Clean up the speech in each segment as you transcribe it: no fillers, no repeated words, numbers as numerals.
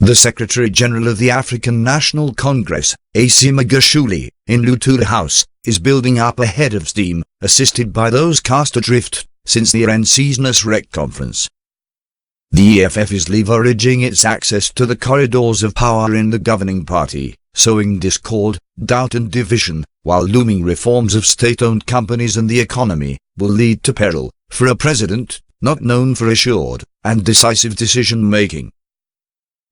The Secretary-General of the African National Congress, AC Magashule, in Lutuda House, is building up a head of steam, assisted by those cast adrift since the RNC's Nasrec conference. The EFF is leveraging its access to the corridors of power in the governing party, sowing discord, doubt and division, while looming reforms of state-owned companies and the economy will lead to peril for a president not known for assured and decisive decision-making.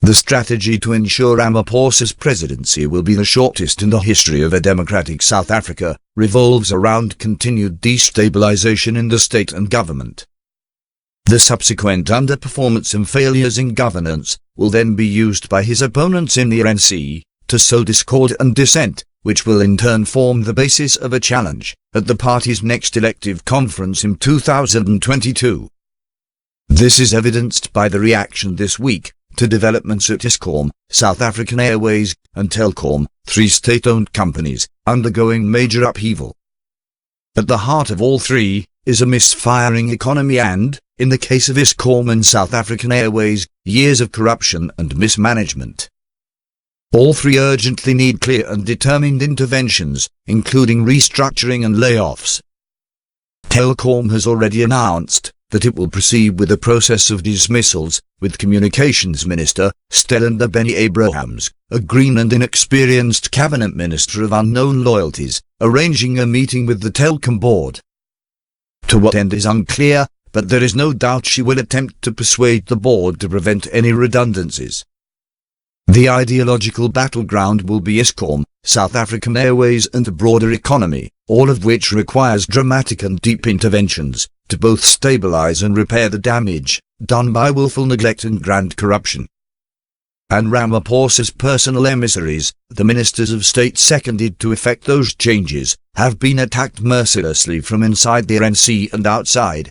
The strategy to ensure Ramaphosa's presidency will be the shortest in the history of a democratic South Africa revolves around continued destabilization in the state and government. The subsequent underperformance and failures in governance will then be used by his opponents in the RNC to sow discord and dissent, which will in turn form the basis of a challenge at the party's next elective conference in 2022. This is evidenced by the reaction this week to developments at Eskom, South African Airways, and Telkom, three state-owned companies undergoing major upheaval. At the heart of all three is a misfiring economy and, in the case of Eskom and South African Airways, years of corruption and mismanagement. All three urgently need clear and determined interventions, including restructuring and layoffs. Telkom has already announced that it will proceed with the process of dismissals, with Communications Minister Stellenda Beni-Abrahams, a green and inexperienced cabinet minister of unknown loyalties, arranging a meeting with the Telkom board. To what end is unclear, but there is no doubt she will attempt to persuade the board to prevent any redundancies. The ideological battleground will be Eskom, South African Airways and the broader economy, all of which requires dramatic and deep interventions to both stabilize and repair the damage done by willful neglect and grand corruption. And Ramaphosa's personal emissaries, the ministers of state seconded to effect those changes, have been attacked mercilessly from inside the RNC and outside.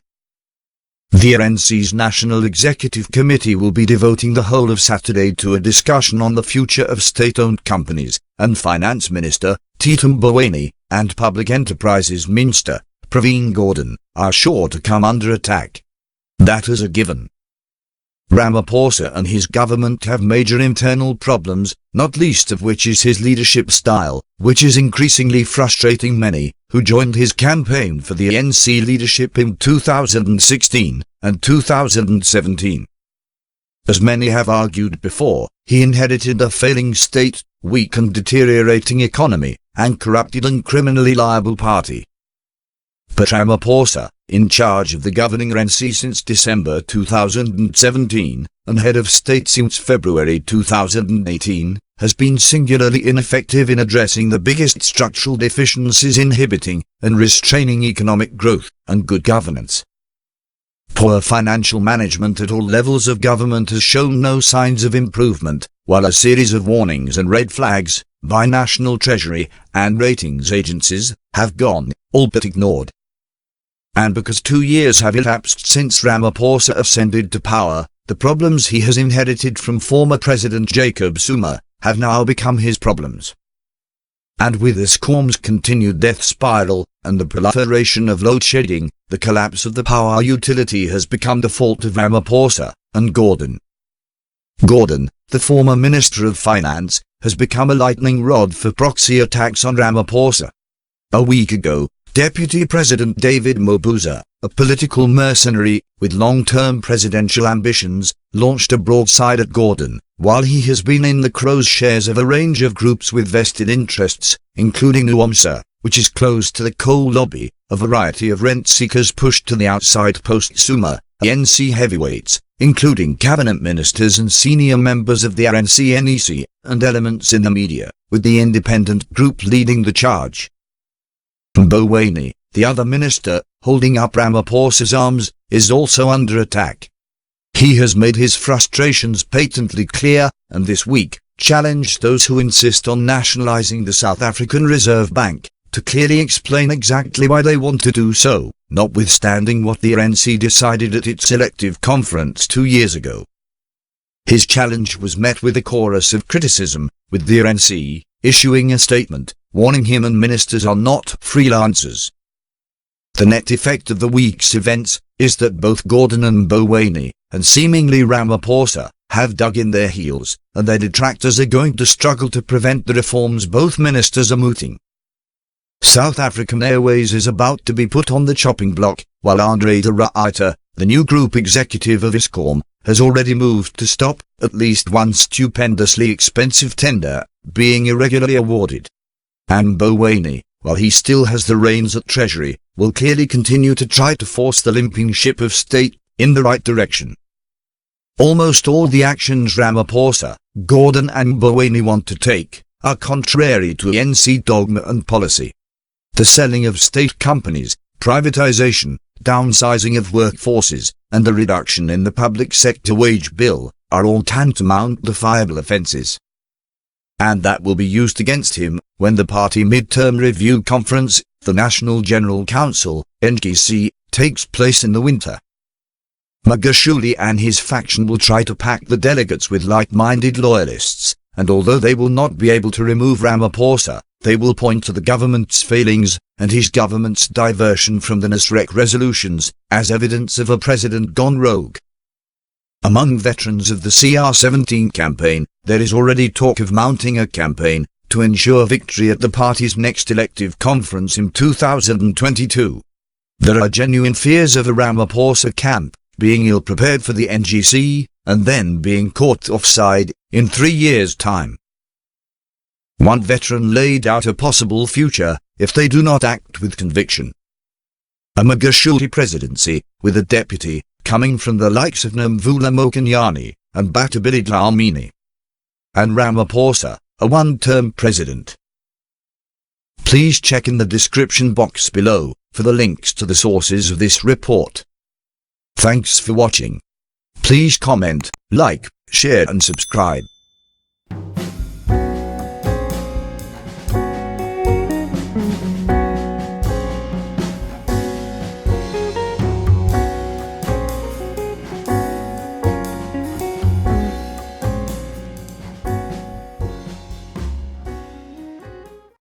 The RNC's National Executive Committee will be devoting the whole of Saturday to a discussion on the future of state-owned companies, and Finance Minister Tito Mboweni and Public Enterprises Minister Pravin Gordhan are sure to come under attack. That is a given. Ramaphosa and his government have major internal problems, not least of which is his leadership style, which is increasingly frustrating many who joined his campaign for the ANC leadership in 2016 and 2017. As many have argued before, he inherited a failing state, weak and deteriorating economy, and corrupted and criminally liable party. But Ramaphosa, in charge of the governing RNC since December 2017, and head of state since February 2018, has been singularly ineffective in addressing the biggest structural deficiencies inhibiting and restraining economic growth and good governance. Poor financial management at all levels of government has shown no signs of improvement, while a series of warnings and red flags by National Treasury and ratings agencies have gone all but ignored. And because 2 years have elapsed since Ramaphosa ascended to power, the problems he has inherited from former President Jacob Zuma have now become his problems. And with Eskom's continued death spiral and the proliferation of load shedding, the collapse of the power utility has become the fault of Ramaphosa and Gordhan. Gordhan, the former Minister of Finance, has become a lightning rod for proxy attacks on Ramaphosa. A week ago, Deputy President David Mabuza, a political mercenary with long-term presidential ambitions, launched a broadside at Gordhan, while he has been in the crow's-shares of a range of groups with vested interests, including UOMSA, which is close to the coal lobby, a variety of rent-seekers pushed to the outside post-Zuma, ANC heavyweights, including cabinet ministers and senior members of the RNC-NEC, and elements in the media, with the independent group leading the charge. Mboweni, the other minister, holding up Ramaphosa's arms, is also under attack. He has made his frustrations patently clear, and this week, challenged those who insist on nationalizing the South African Reserve Bank, to clearly explain exactly why they want to do so, notwithstanding what the RNC decided at its elective conference 2 years ago. His challenge was met with a chorus of criticism, with the RNC issuing a statement, warning him and ministers are not freelancers. The net effect of the week's events is that both Gordhan and Mboweni, and seemingly Ramaphosa, have dug in their heels, and their detractors are going to struggle to prevent the reforms both ministers are mooting. South African Airways is about to be put on the chopping block, while Andre de Ruyter, the new group executive of Eskom, has already moved to stop at least one stupendously expensive tender being irregularly awarded. And Mboweni, while he still has the reins at Treasury, will clearly continue to try to force the limping ship of state in the right direction. Almost all the actions Ramaphosa, Gordhan and Mboweni want to take are contrary to ANC dogma and policy. The selling of state companies, privatization, downsizing of workforces, and the reduction in the public sector wage bill are all tantamount defiable offences. And that will be used against him when the party mid-term review conference, the National General Council, NGC, takes place in the winter. Magashule and his faction will try to pack the delegates with like-minded loyalists, and although they will not be able to remove Ramaphosa, they will point to the government's failings and his government's diversion from the Nasrec resolutions as evidence of a president gone rogue. Among veterans of the CR17 campaign, there is already talk of mounting a campaign to ensure victory at the party's next elective conference in 2022. There are genuine fears of a Ramaphosa camp being ill-prepared for the NGC and then being caught offside in 3 years' time. One veteran laid out a possible future if they do not act with conviction. A Magashule presidency, with a deputy, coming from the likes of Nomvula Mokonyane and Bathabile Dlamini. And Ramaphosa, a one-term president. Please check in the description box below for the links to the sources of this report. Thanks for watching. Please comment, like, share and subscribe.